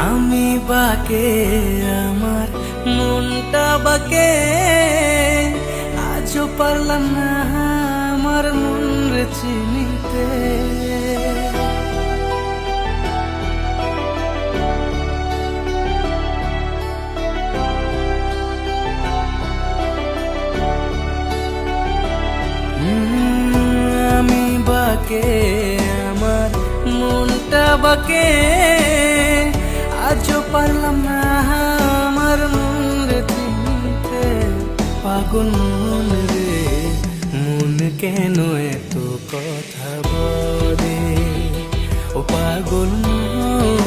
আমি বাকে আমার মনটা বাকে, আজও পারলাম না আমার মন রে চিনিতে। আমি বাকে আমার মনটা বাকে, আজও পারলাম না আমার মন রে চিনতে। পাগল মন রে মন কেন এত কথা বলে, ও পাগল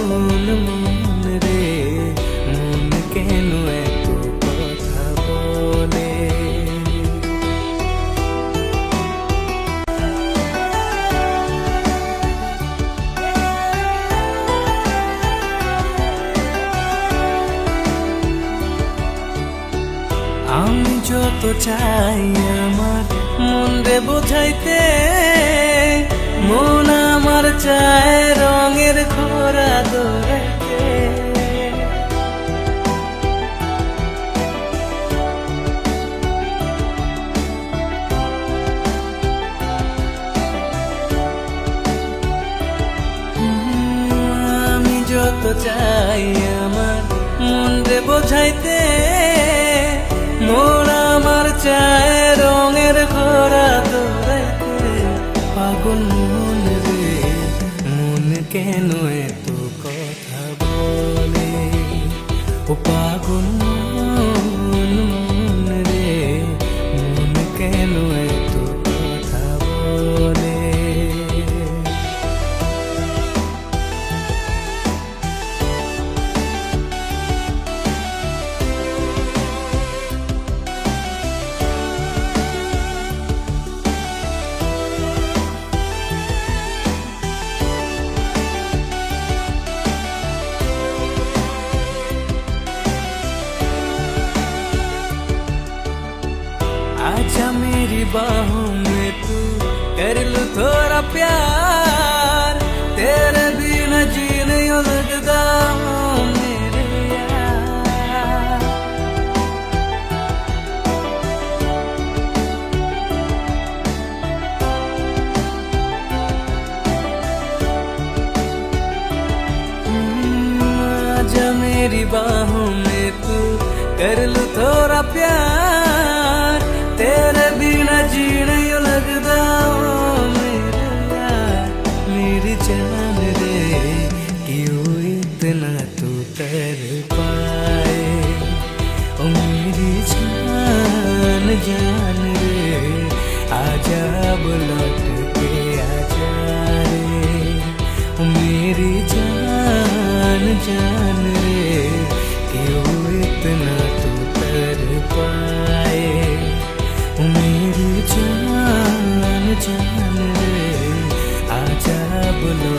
মন মন রে মন কেন এত কথা বলে। আমি যত চাই আমার মন রে বোঝাইতে, মন আমার চায় রঙের খোরা দৌড়াইতে। আমি যত চাই আমার মন রে বোঝাইতে, মন আমার চায় রঙের ঘোরা দৌড়াইতে। পাগল মন রে মন কেন এত কথা বলে, ও পাগল মন মন রে মন কেন এত কথা বলে। आजा मेरी बाहों में तू कर लूं थोड़ा प्यार, तेरे बिना जी नहीं लगता मेरे यार। आजा मेरी बाहों में तू कर लूं थोड़ा प्यार, तेरे बिना जी नहीं लगता मेरे यार। मेरी जान रे क्यों इतना तू कर पाए, ओ मेरी जान जान रे आजा लौट के आजा रे। ओ मेरी जान जान रे क्यों इतना तू कर पाए, मेरी जान जान रे आजा बोलो